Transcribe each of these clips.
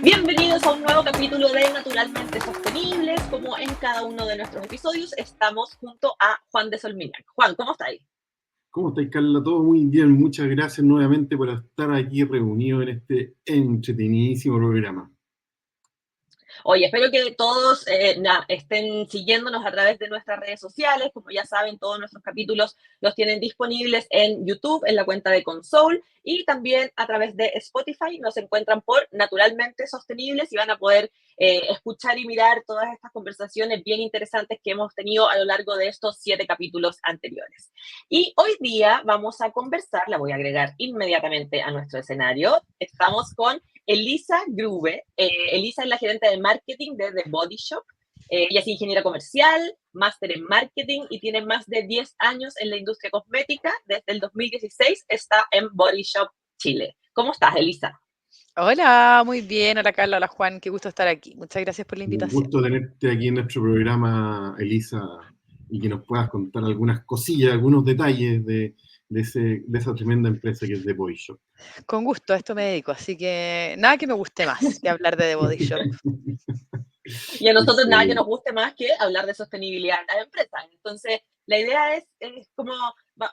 Bienvenidos a un nuevo capítulo de Naturalmente Sostenibles. Como en cada uno de nuestros episodios, estamos junto a Juan de Solminac. Juan, ¿cómo estáis? ¿Cómo estáis, Carla? Todo muy bien. Muchas gracias nuevamente por estar aquí reunidos en este entretenidísimo programa. Oye, espero que todos estén siguiéndonos a través de nuestras redes sociales. Como ya saben, todos nuestros capítulos los tienen disponibles en YouTube, en la cuenta de Console, y también a través de Spotify. Nos encuentran por Naturalmente Sostenibles y van a poder escuchar y mirar todas estas conversaciones bien interesantes que hemos tenido a lo largo de estos 7 capítulos anteriores. Y hoy día vamos a conversar, la voy a agregar inmediatamente a nuestro escenario. Estamos con Elisa Grube. Elisa es la gerente de marketing de The Body Shop. Ella es ingeniera comercial, máster en marketing y tiene más de 10 años en la industria cosmética. Desde el 2016 está en Body Shop Chile. ¿Cómo estás, Elisa? Hola, muy bien. Hola Carla, hola Juan, qué gusto estar aquí. Muchas gracias por la Un invitación. gusto tenerte aquí en nuestro programa, Elisa, y que nos puedas contar algunas cosillas, algunos detalles de esa tremenda empresa que es The Body Shop. Con gusto, a esto me dedico, así que nada que me guste más que hablar de The Body Shop. Y a nosotros nada que nos Excelente. guste más que hablar de sostenibilidad en las empresas. Entonces, la idea es como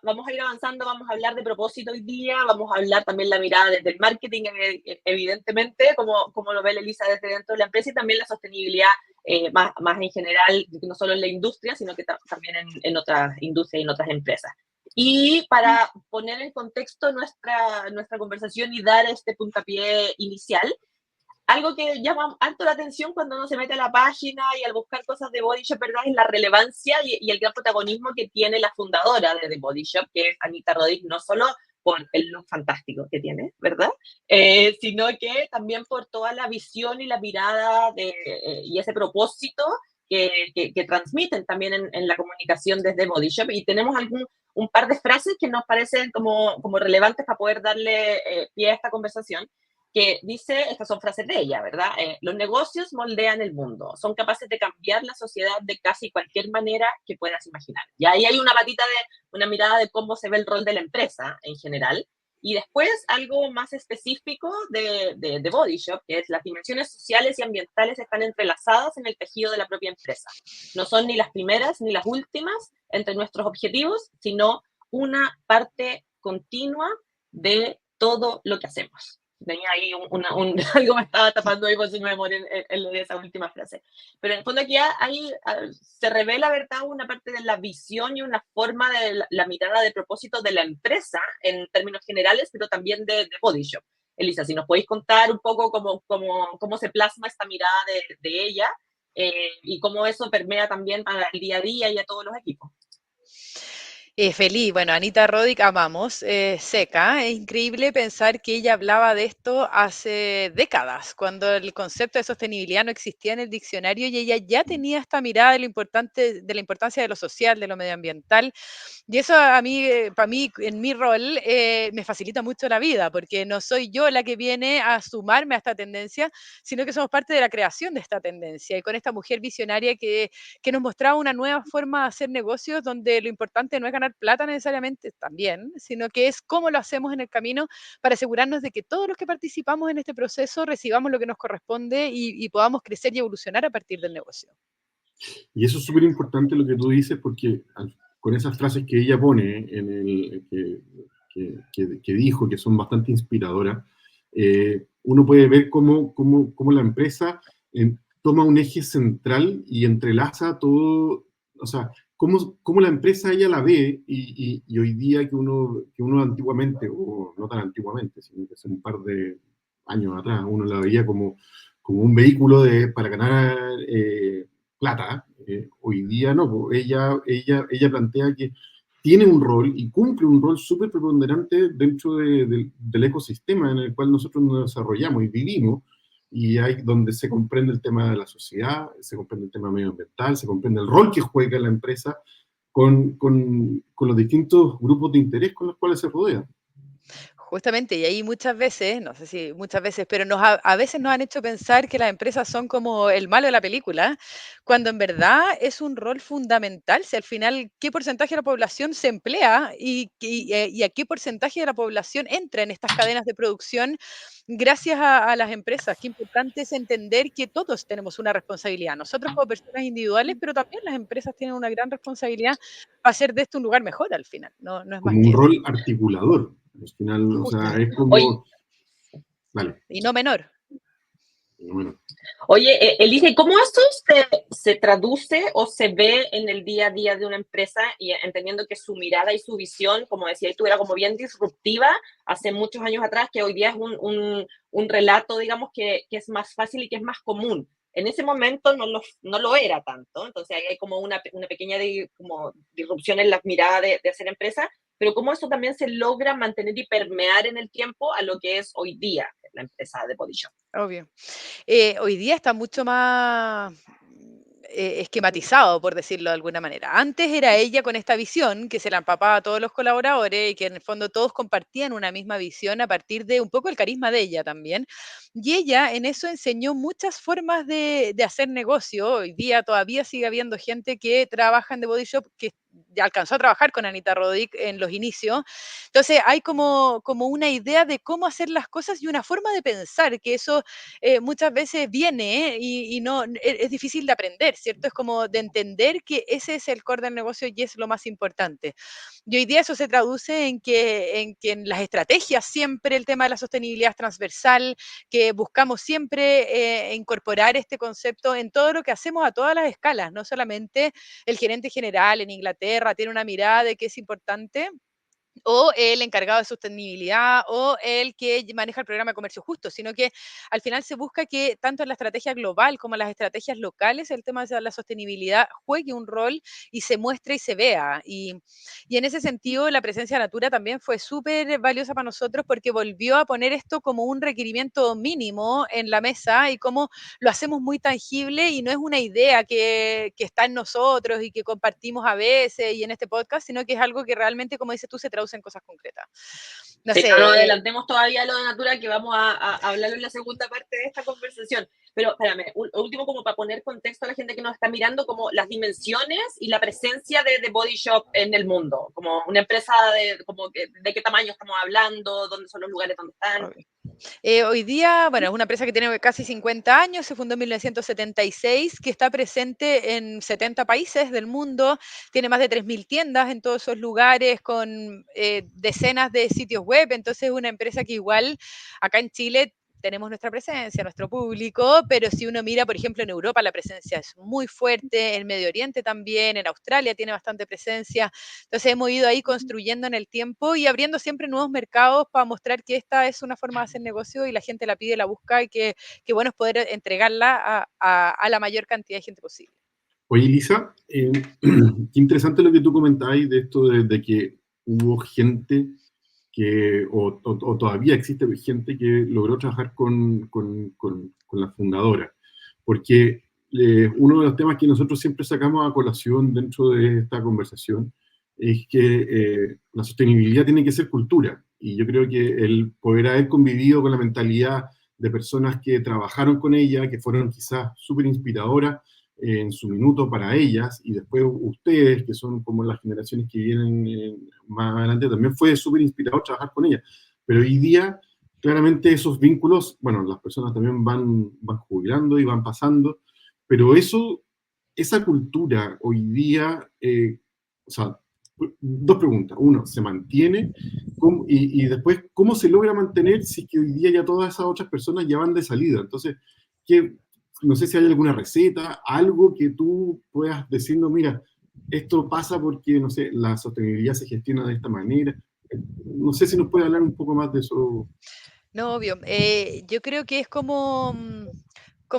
vamos a ir avanzando, vamos a hablar de propósito hoy día, vamos a hablar también la mirada desde el marketing, evidentemente, como lo ve Elisa desde dentro de la empresa, y también la sostenibilidad más en general, no solo en la industria, sino que también en otras industrias y en otras empresas. Y para poner en contexto nuestra conversación y dar este puntapié inicial, algo que llama alto la atención cuando uno se mete a la página y al buscar cosas de Body Shop, ¿verdad? Es la relevancia y el gran protagonismo que tiene la fundadora de The Body Shop, que es Anita Roddick, no solo por el look fantástico que tiene, ¿verdad? Sino que también por toda la visión y la mirada y ese propósito que transmiten también en la comunicación desde Body Shop. Y tenemos un par de frases que nos parecen como relevantes para poder darle pie a esta conversación, que dice, estas son frases de ella, ¿verdad? Los negocios moldean el mundo, son capaces de cambiar la sociedad de casi cualquier manera que puedas imaginar. Y ahí hay una mirada de cómo se ve el rol de la empresa en general. Y después algo más específico de Body Shop, que es las dimensiones sociales y ambientales están entrelazadas en el tejido de la propia empresa. No son ni las primeras ni las últimas entre nuestros objetivos, sino una parte continua de todo lo que hacemos. Tenía ahí algo me estaba tapando ahí por si me demoré en leer esa última frase. Pero en el fondo aquí ahí se revela, ¿verdad?, una parte de la visión y una forma de la mirada de propósito de la empresa en términos generales, pero también de Body Shop. Elisa, si nos podéis contar un poco cómo se plasma esta mirada de ella y cómo eso permea también al día a día y a todos los equipos. Feliz, bueno, Anita Roddick amamos, seca, es increíble pensar que ella hablaba de esto hace décadas, cuando el concepto de sostenibilidad no existía en el diccionario y ella ya tenía esta mirada de de la importancia de lo social, de lo medioambiental, y eso a mí, para mí, en mi rol, me facilita mucho la vida, porque no soy yo la que viene a sumarme a esta tendencia, sino que somos parte de la creación de esta tendencia, y con esta mujer visionaria que nos mostraba una nueva forma de hacer negocios donde lo importante no es ganar plata necesariamente también, sino que es cómo lo hacemos en el camino para asegurarnos de que todos los que participamos en este proceso recibamos lo que nos corresponde y podamos crecer y evolucionar a partir del negocio. Y eso es súper importante lo que tú dices, porque con esas frases que ella pone, que dijo, que son bastante inspiradoras, uno puede ver cómo la empresa toma un eje central y entrelaza todo, o sea, cómo la empresa ella la ve y hoy día que uno antiguamente, o no tan antiguamente, sino que hace un par de años atrás, uno la veía como un vehículo para ganar plata. Hoy día no, pues, ella plantea que tiene un rol y cumple un rol súper preponderante dentro del ecosistema en el cual nosotros nos desarrollamos y vivimos, y hay donde se comprende el tema de la sociedad, se comprende el tema medioambiental, se comprende el rol que juega la empresa con los distintos grupos de interés con los cuales se rodea. Justamente, y ahí muchas veces, no sé si muchas veces, pero a veces nos han hecho pensar que las empresas son como el malo de la película, cuando en verdad es un rol fundamental. Si al final, ¿qué porcentaje de la población se emplea y a qué porcentaje de la población entra en estas cadenas de producción gracias a las empresas? Qué importante es entender que todos tenemos una responsabilidad, nosotros como personas individuales, pero también las empresas tienen una gran responsabilidad para hacer de esto un lugar mejor al final, no es más como un que eso. rol articulador. Al final, o sea, es Justamente. Oye, como, vale, Y no menor. bueno, Oye, Elisa, ¿y cómo eso se traduce o se ve en el día a día de una empresa? Y entendiendo que su mirada y su visión, como decía tú, era como bien disruptiva hace muchos años atrás, que hoy día es un relato, digamos, que es más fácil y que es más común. En ese momento no lo era tanto, entonces ahí hay como una pequeña como disrupción en la mirada de hacer empresa, pero cómo eso también se logra mantener y permear en el tiempo a lo que es hoy día la empresa de Body Shop. Obvio. Hoy día está mucho más esquematizado, por decirlo de alguna manera. Antes era ella con esta visión que se la empapaba a todos los colaboradores y que en el fondo todos compartían una misma visión a partir de un poco el carisma de ella también. Y ella en eso enseñó muchas formas de hacer negocio. Hoy día todavía sigue habiendo gente que trabaja en The Body Shop que ya alcanzó a trabajar con Anita Roddick en los inicios. Entonces hay como una idea de cómo hacer las cosas y una forma de pensar que eso muchas veces viene y no es difícil de aprender, ¿cierto? Es como de entender que ese es el core del negocio y es lo más importante. Y hoy día eso se traduce en las estrategias siempre el tema de la sostenibilidad es transversal, que buscamos siempre incorporar este concepto en todo lo que hacemos a todas las escalas, no solamente el gerente general en Inglaterra tiene una mirada de que es importante, o el encargado de sostenibilidad o el que maneja el programa de comercio justo, sino que al final se busca que tanto en la estrategia global como en las estrategias locales el tema de la sostenibilidad juegue un rol y se muestre y se vea. Y en ese sentido la presencia de Natura también fue súper valiosa para nosotros porque volvió a poner esto como un requerimiento mínimo en la mesa y cómo lo hacemos muy tangible y no es una idea que está en nosotros y que compartimos a veces y en este podcast, sino que es algo que realmente, como dices tú, se traduce en cosas concretas. No Sí, no nos sé, adelantemos todavía lo de Natura, que vamos a hablarlo en la segunda parte de esta conversación. Pero espérame, último como para poner contexto a la gente que nos está mirando, como las dimensiones y la presencia de The Body Shop en el mundo, como una empresa de qué tamaño estamos hablando, dónde son los lugares donde están. hoy día, bueno, es una empresa que tiene casi 50 años, se fundó en 1976, que está presente en 70 países del mundo, tiene más de 3.000 tiendas en todos esos lugares, con decenas de sitios web, entonces es una empresa que igual acá en Chile tenemos nuestra presencia, nuestro público, pero si uno mira, por ejemplo, en Europa la presencia es muy fuerte, en Medio Oriente también, en Australia tiene bastante presencia, entonces hemos ido ahí construyendo en el tiempo y abriendo siempre nuevos mercados para mostrar que esta es una forma de hacer negocio y la gente la pide, la busca y que bueno es poder entregarla a la mayor cantidad de gente posible. Oye, Lisa, qué interesante lo que tú comentabas de esto de que hubo gente o todavía existe gente que logró trabajar con la fundadora. Porque uno de los temas que nosotros siempre sacamos a colación dentro de esta conversación es que la sostenibilidad tiene que ser cultura. Y yo creo que el poder haber convivido con la mentalidad de personas que trabajaron con ella, que fueron quizás súper inspiradoras, en su minuto para ellas, y después ustedes, que son como las generaciones que vienen más adelante, también fue súper inspirador trabajar con ellas. Pero hoy día, claramente esos vínculos, bueno, las personas también van jubilando y van pasando, pero esa cultura hoy día, o sea, dos preguntas. Uno, ¿se mantiene? Y después, ¿cómo se logra mantener si que hoy día ya todas esas otras personas ya van de salida? Entonces, ¿qué, no sé si hay alguna receta, algo que tú puedas decirnos, mira, esto pasa porque, no sé, la sostenibilidad se gestiona de esta manera. No sé si nos puede hablar un poco más de eso. No, obvio. Yo creo que es como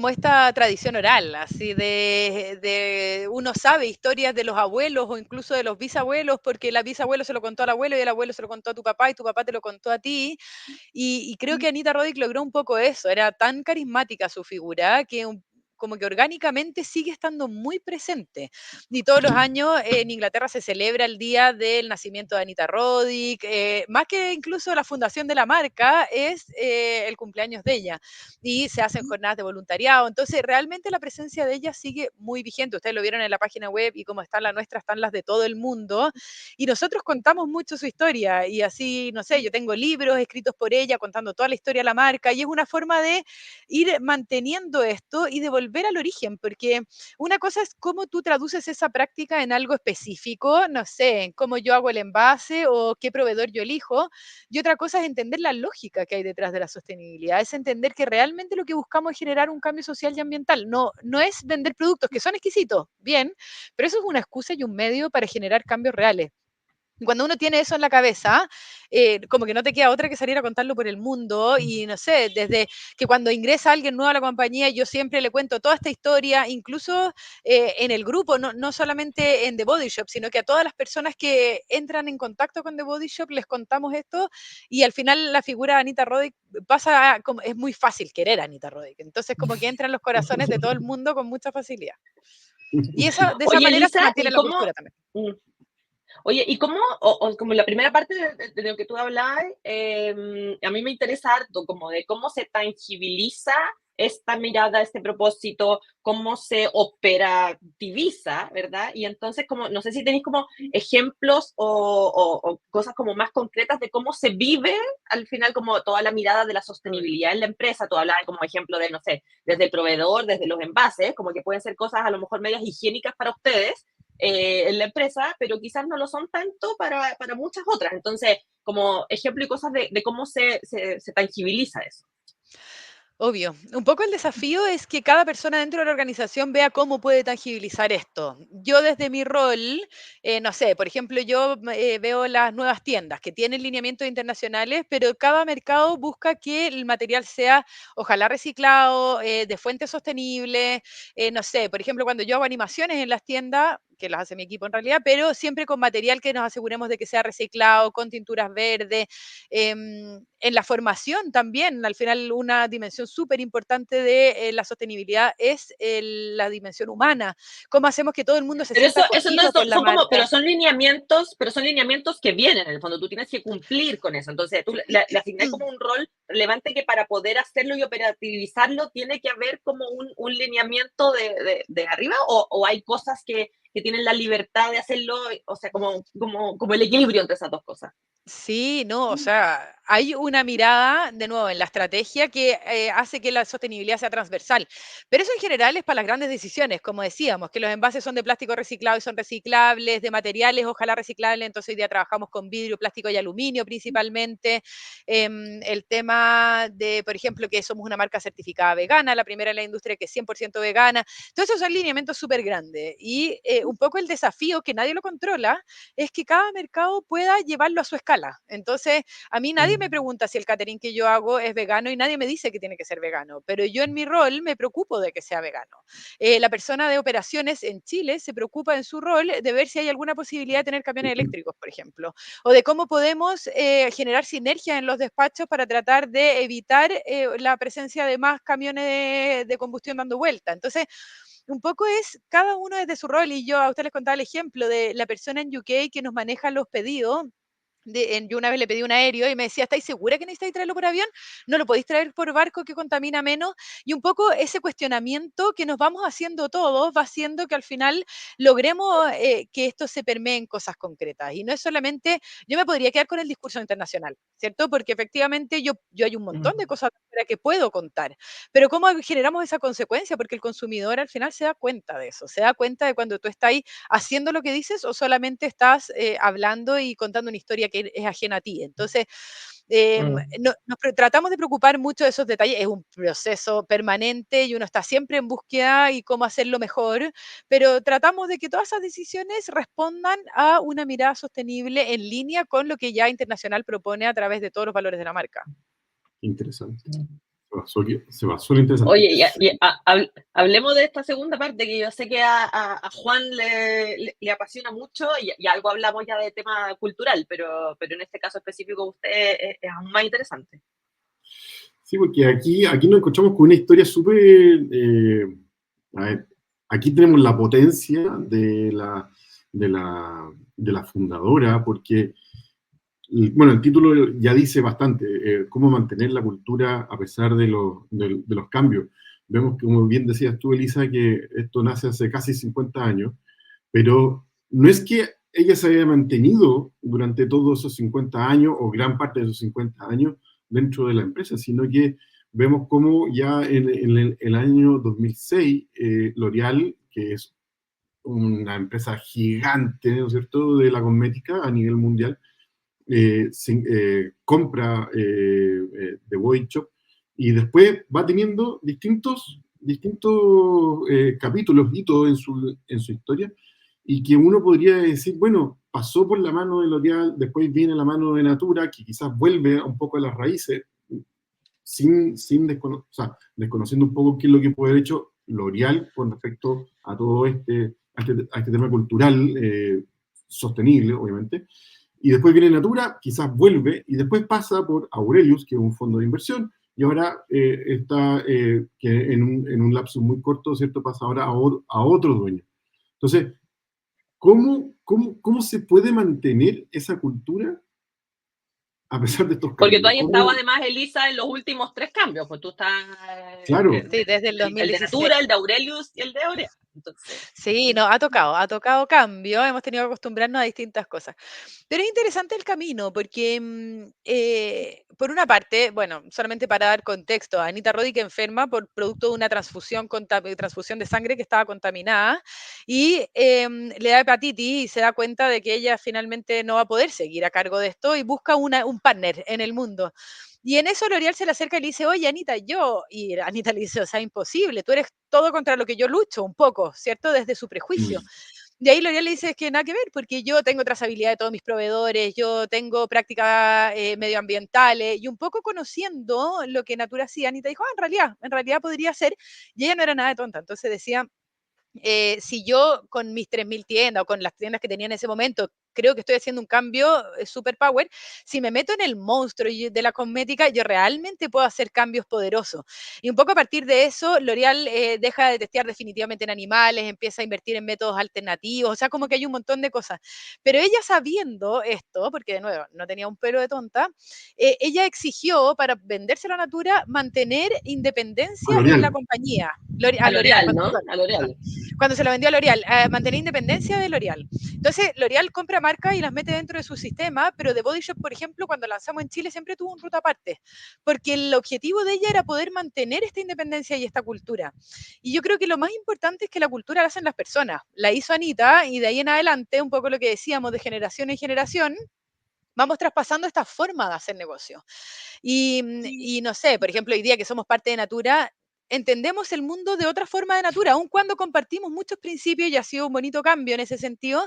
esta tradición oral, así de uno sabe historias de los abuelos o incluso de los bisabuelos, porque el bisabuelo se lo contó al abuelo y el abuelo se lo contó a tu papá y tu papá te lo contó a ti. Y creo que Anita Roddick logró un poco eso, era tan carismática su figura que como que orgánicamente sigue estando muy presente. Y todos los años en Inglaterra se celebra el día del nacimiento de Anita Roddick, más que incluso la fundación de la marca, es el cumpleaños de ella. Y se hacen jornadas de voluntariado. Entonces, realmente la presencia de ella sigue muy vigente. Ustedes lo vieron en la página web y como está la nuestra, están las de todo el mundo. Y nosotros contamos mucho su historia. Y así, no sé, yo tengo libros escritos por ella contando toda la historia de la marca. Y es una forma de ir manteniendo esto y de volver al origen. Porque una cosa es cómo tú traduces esa práctica en algo específico, no sé, en cómo yo hago el envase o qué proveedor yo elijo. Y otra cosa es entender la lógica que hay detrás de la sostenibilidad, es entender que realmente lo que buscamos es generar un cambio social y ambiental. No, no es vender productos que son exquisitos, bien, pero eso es una excusa y un medio para generar cambios reales. Cuando uno tiene eso en la cabeza, como que no te queda otra que salir a contarlo por el mundo y no sé, desde que cuando ingresa alguien nuevo a la compañía, yo siempre le cuento toda esta historia, incluso en el grupo, no, no solamente en The Body Shop, sino que a todas las personas que entran en contacto con The Body Shop les contamos esto y al final la figura de Anita Roddick pasa, como, es muy fácil querer a Anita Roddick, entonces como que entra en los corazones de todo el mundo con mucha facilidad. Y esa, de esa Oye, manera se Elisa, mantiene ¿y la cómo? cultura también. mm, Oye, ¿y cómo, o como la primera parte de lo que tú hablabas, a mí me interesa harto, como de cómo se tangibiliza esta mirada, este propósito, cómo se operativiza, ¿verdad? Y entonces, como, no sé si tenéis como ejemplos o cosas como más concretas de cómo se vive al final como toda la mirada de la sostenibilidad en la empresa. Tú hablabas como ejemplo de, no sé, desde el proveedor, desde los envases, como que pueden ser cosas a lo mejor medias higiénicas para ustedes, en la empresa, pero quizás no lo son tanto para muchas otras. Entonces, como ejemplo y cosas de cómo se tangibiliza eso. Obvio. Un poco el desafío es que cada persona dentro de la organización vea cómo puede tangibilizar esto. Yo desde mi rol, no sé, por ejemplo, yo veo las nuevas tiendas que tienen lineamientos internacionales, pero cada mercado busca que el material sea ojalá reciclado, de fuentes sostenibles. No sé, por ejemplo, cuando yo hago animaciones en las tiendas, que las hace mi equipo en realidad, pero siempre con material que nos aseguremos de que sea reciclado, con tinturas verdes. En la formación también, al final una dimensión súper importante de la sostenibilidad es la dimensión humana. ¿Cómo hacemos que todo el mundo se Pero sienta eso no acogido con la son como, marca? pero son lineamientos que vienen en el fondo, tú tienes que cumplir con eso. Entonces, tú le asignas como un rol relevante que para poder hacerlo y operativizarlo tiene que haber como un lineamiento de arriba o hay cosas que tienen la libertad de hacerlo, o sea, como el equilibrio entre esas dos cosas. Sí, no, o sea, hay una mirada, de nuevo, en la estrategia que hace que la sostenibilidad sea transversal. Pero eso en general es para las grandes decisiones, como decíamos, que los envases son de plástico reciclado y son reciclables, de materiales, ojalá reciclables, entonces hoy día trabajamos con vidrio, plástico y aluminio principalmente. El tema de, por ejemplo, que somos una marca certificada vegana, la primera en la industria que es 100% vegana. Todos esos son lineamientos súper grandes. Y un poco el desafío, que nadie lo controla, es que cada mercado pueda llevarlo a su escala. Entonces, a mí nadie me pregunta si el catering que yo hago es vegano y nadie me dice que tiene que ser vegano, pero yo en mi rol me preocupo de que sea vegano. La persona de operaciones en Chile se preocupa en su rol de ver si hay alguna posibilidad de tener camiones eléctricos, por ejemplo, o de cómo podemos generar sinergia en los despachos para tratar de evitar la presencia de más camiones de combustión dando vuelta. Entonces, un poco es cada uno desde su rol, y yo a usted les contaba el ejemplo de la persona en UK que nos maneja los pedidos. Yo una vez le pedí un aéreo y me decía, ¿estáis segura que necesitáis traerlo por avión? ¿No lo podéis traer por barco que contamina menos? Y un poco ese cuestionamiento que nos vamos haciendo todos va haciendo que al final logremos que esto se permee en cosas concretas. Y no es solamente, yo me podría quedar con el discurso internacional, ¿cierto? Porque efectivamente yo hay un montón de cosas que puedo contar, pero ¿cómo generamos esa consecuencia? Porque el consumidor al final se da cuenta de eso, se da cuenta de cuando tú estás ahí haciendo lo que dices o solamente estás hablando y contando una historia que es ajena a ti. Entonces, tratamos de preocupar mucho de esos detalles. Es un proceso permanente y uno está siempre en búsqueda y cómo hacerlo mejor, pero tratamos de que todas esas decisiones respondan a una mirada sostenible en línea con lo que ya Internacional propone a través de todos los valores de la marca. Interesante. Se basó lo interesante. Oye, hablemos de esta segunda parte que yo sé que a Juan le apasiona mucho y algo hablamos ya de tema cultural, pero en este caso específico usted es aún más interesante. Sí, porque aquí nos encontramos con una historia súper A ver, aquí tenemos la potencia de la fundadora, porque, bueno, el título ya dice bastante, cómo mantener la cultura a pesar de los cambios. Vemos que, como bien decías tú, Elisa, que esto nace hace casi 50 años, pero no es que ella se haya mantenido durante todos esos 50 años o gran parte de esos 50 años dentro de la empresa, sino que vemos cómo ya en el año 2006, L'Oréal, que es una empresa gigante, ¿no es cierto?, de la cosmética a nivel mundial, compra The Body Shop y después va teniendo distintos capítulos, hitos en su historia, y que uno podría decir, bueno, pasó por la mano de L'Oréal, después viene la mano de Natura, que quizás vuelve un poco a las raíces, o sea, desconociendo un poco qué es lo que puede haber hecho L'Oréal con respecto a todo a este tema cultural sostenible, obviamente. Y después viene Natura, quizás vuelve, y después pasa por Aurelius, que es un fondo de inversión, y ahora está, que en un lapso muy corto, ¿cierto?, pasa ahora a otro dueño. Entonces, ¿cómo se puede mantener esa cultura a pesar de estos Porque tú cambios? has estado además, Elisa, en los últimos 3 cambios, pues tú estás Claro, Sí, desde el el de 2016. Natura, el de Aurelius y el de Aurea. Entonces, Sí, no, ha tocado cambio, hemos tenido que acostumbrarnos a distintas cosas. Pero es interesante el camino porque, por una parte, bueno, solamente para dar contexto, Anita Roddick enferma por producto de una transfusión de sangre que estaba contaminada y le da hepatitis y se da cuenta de que ella finalmente no va a poder seguir a cargo de esto y busca un partner en el mundo. Y en eso L'Oréal se le acerca y le dice, oye, Anita, y Anita le dice, o sea, imposible, tú eres todo contra lo que yo lucho, un poco, ¿cierto? Desde su prejuicio. mm, De ahí L'Oréal le dice es que nada que ver, porque yo tengo trazabilidad de todos mis proveedores, yo tengo prácticas medioambientales, y un poco conociendo lo que Natura hacía, Anita dijo, en realidad podría ser, y ella no era nada de tonta, entonces decía, si yo con mis 3.000 tiendas o con las tiendas que tenía en ese momento creo que estoy haciendo un cambio super power, si me meto en el monstruo de la cosmética, yo realmente puedo hacer cambios poderosos. Y un poco a partir de eso, L'Oréal deja de testear definitivamente en animales, empieza a invertir en métodos alternativos, o sea, como que hay un montón de cosas. Pero ella sabiendo esto, porque de nuevo, no tenía un pelo de tonta, ella exigió para venderse a la Natura mantener a independencia en la L'Oréal. compañía. a A L'Oréal, L'Oréal, ¿no? A L'Oréal. cuando se lo vendió a L'Oréal, mantener independencia de L'Oréal. Entonces, L'Oréal compra marcas y las mete dentro de su sistema, pero The Body Shop, por ejemplo, cuando lanzamos en Chile, siempre tuvo un ruta aparte, porque el objetivo de ella era poder mantener esta independencia y esta cultura. Y yo creo que lo más importante es que la cultura la hacen las personas. La hizo Anita y de ahí en adelante, un poco lo que decíamos de generación en generación, vamos traspasando esta forma de hacer negocio. Y no sé, por ejemplo, hoy día que somos parte de Natura, entendemos el mundo de otra forma de Natura, aun cuando compartimos muchos principios y ha sido un bonito cambio en ese sentido,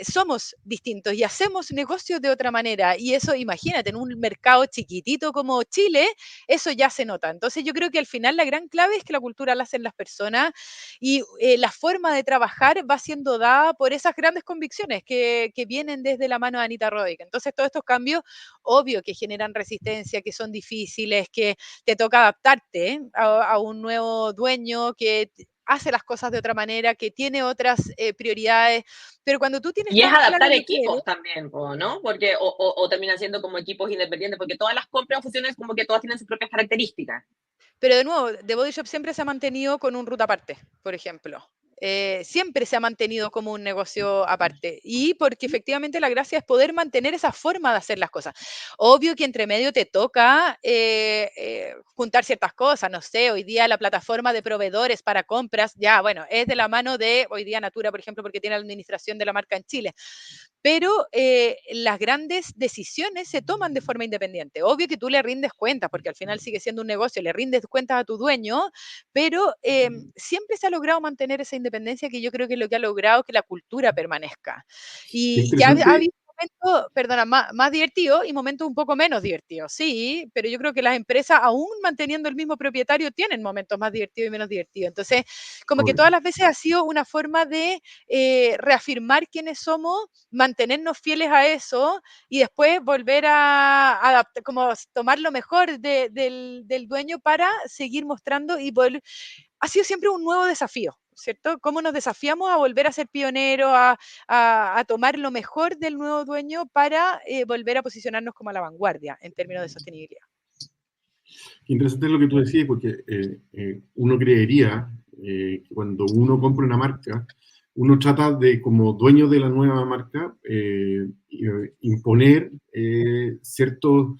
somos distintos y hacemos negocios de otra manera. Y eso, imagínate, en un mercado chiquitito como Chile, eso ya se nota. Entonces yo creo que al final la gran clave es que la cultura la hacen las personas y la forma de trabajar va siendo dada por esas grandes convicciones que vienen desde la mano de Anita Roddick. Entonces todos estos cambios obvio que generan resistencia, que son difíciles, que te toca adaptarte a un nuevo dueño que hace las cosas de otra manera, que tiene otras prioridades, pero cuando tú tienes Y es tan claro adaptar lo que eres, equipos también, ¿no? Porque, o termina siendo como equipos independientes, porque todas las compras o fusiones como que todas tienen sus propias características. pero de nuevo, The Body Shop siempre se ha mantenido con un ruta aparte, por ejemplo. Siempre se ha mantenido como un negocio aparte y porque efectivamente la gracia es poder mantener esa forma de hacer las cosas. Obvio que entre medio te toca juntar ciertas cosas, no sé, hoy día la plataforma de proveedores para compras, ya, bueno, es de la mano de hoy día Natura, por ejemplo, porque tiene la administración de la marca en Chile, pero las grandes decisiones se toman de forma independiente. Obvio que tú le rindes cuentas, porque al final sigue siendo un negocio, le rindes cuentas a tu dueño, pero siempre se ha logrado mantener esa independencia que yo creo que es lo que ha logrado que la cultura permanezca. Qué Y ya ha interesante. habido momentos, perdona, más divertidos y momentos un poco menos divertidos, sí, pero yo creo que las empresas, aún manteniendo el mismo propietario, tienen momentos más divertidos y menos divertidos. Entonces, como que Obvio. todas las veces ha sido una forma de reafirmar quiénes somos, mantenernos fieles a eso y después volver a adaptar, como tomar lo mejor del dueño para seguir mostrando y poder ha sido siempre un nuevo desafío, ¿cierto? Cómo nos desafiamos a volver a ser pioneros, a tomar lo mejor del nuevo dueño para volver a posicionarnos como a la vanguardia en términos de sostenibilidad. Interesante lo que tú decías, porque uno creería que cuando uno compra una marca, uno trata de, como dueño de la nueva marca, imponer cierto,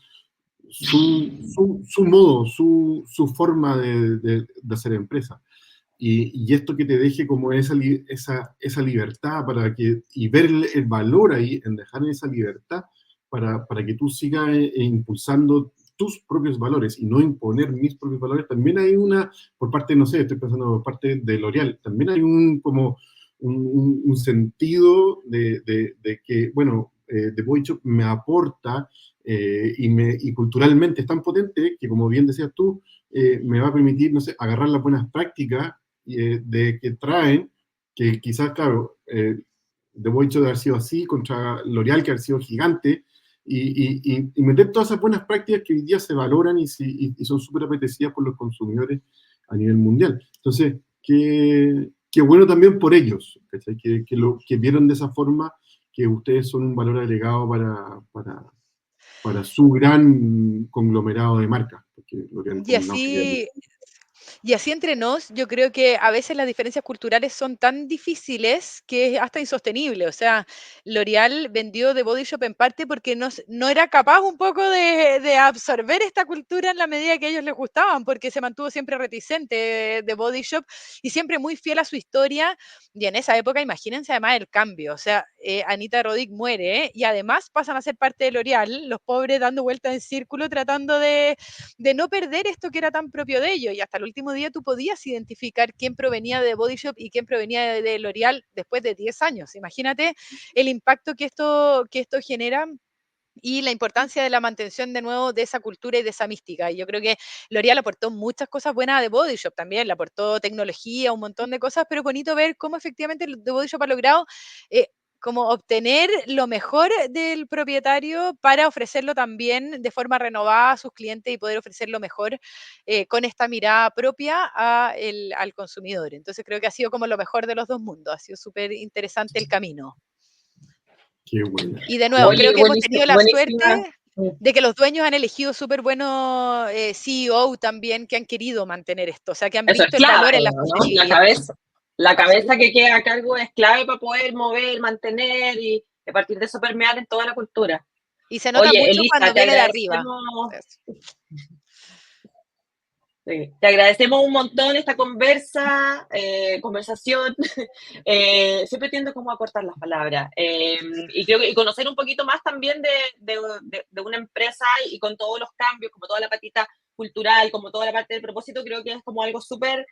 su modo, su forma de hacer empresa. Y esto que te deje como esa libertad y ver el valor ahí en dejar esa libertad para que tú sigas impulsando tus propios valores y no imponer mis propios valores. También hay por parte, no sé, estoy pensando por parte de L'Oréal, también hay un sentido de que, bueno, The Body Shop me aporta y culturalmente es tan potente que, como bien decías tú, me va a permitir, no sé, agarrar las buenas prácticas de que traen, que quizás, claro, The Body Shop de haber sido así, contra L'Oréal, que ha sido gigante, y meter todas esas buenas prácticas que hoy día se valoran y son súper apetecidas por los consumidores a nivel mundial. Entonces, qué bueno también por ellos, ¿cachai? Que vieron de esa forma que ustedes son un valor agregado para su gran conglomerado de marcas. Porque L'Oréal Y como una así, Y así entre nos, yo creo que a veces las diferencias culturales son tan difíciles que es hasta insostenible. O sea, L'Oréal vendió The Body Shop en parte porque no era capaz un poco de absorber esta cultura en la medida que a ellos les gustaban, porque se mantuvo siempre reticente de Body Shop y siempre muy fiel a su historia. Y en esa época, imagínense además el cambio. O sea, Anita Roddick muere y además pasan a ser parte de L'Oréal, los pobres dando vueltas en círculo tratando de no perder esto que era tan propio de ellos. Y hasta el último día tú podías identificar quién provenía de Body Shop y quién provenía de L'Oréal después de 10 años. Imagínate el impacto que esto genera y la importancia de la mantención de nuevo de esa cultura y de esa mística. Y yo creo que L'Oréal aportó muchas cosas buenas a The Body Shop también, le aportó tecnología, un montón de cosas, pero es bonito ver cómo efectivamente The Body Shop ha logrado como obtener lo mejor del propietario para ofrecerlo también de forma renovada a sus clientes y poder ofrecer lo mejor con esta mirada propia al consumidor. Entonces creo que ha sido como lo mejor de los dos mundos, ha sido súper interesante el camino. Qué buena. Y de nuevo, Oye, creo que hemos tenido la buenísima. suerte de que los dueños han elegido súper buenos CEO también que han querido mantener esto, o sea, que han Eso es visto el valor clave, en la ¿no? sostenibilidad. La cabeza que Absolutamente. queda a cargo es clave para poder mover, mantener y a partir de eso permear en toda la cultura. Y se nota Oye, mucho Elisa, cuando viene de arriba. te agradecemos un montón esta conversación. Siempre tiendo como a cortar las palabras. Y creo que y conocer un poquito más también de una empresa y con todos los cambios, como toda la patita cultural, como toda la parte del propósito, creo que es como algo súper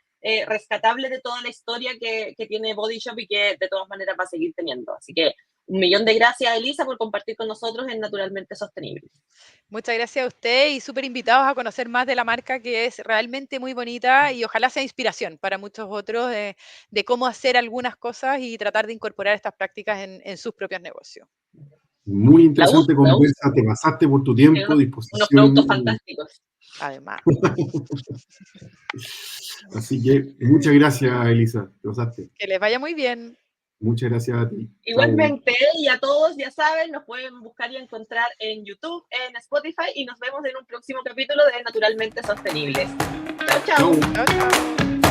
rescatable de toda la historia que tiene Body Shop y que de todas maneras va a seguir teniendo. Así que 1.000.000 de gracias, Elisa, por compartir con nosotros en Naturalmente Sostenible. Muchas gracias a usted y súper invitados a conocer más de la marca que es realmente muy bonita y ojalá sea inspiración para muchos otros de cómo hacer algunas cosas y tratar de incorporar estas prácticas en sus propios negocios. Muy interesante La uso. conversa, te pasaste por tu tiempo, Unos productos disposición. fantásticos. Además. Así que muchas gracias, Elisa, te pasaste. Que les vaya muy bien. Muchas gracias a ti. Igualmente, y a todos, ya saben, nos pueden buscar y encontrar en YouTube, en Spotify, y nos vemos en un próximo capítulo de Naturalmente Sostenibles. Chao, chao. Chao. Chao, chao.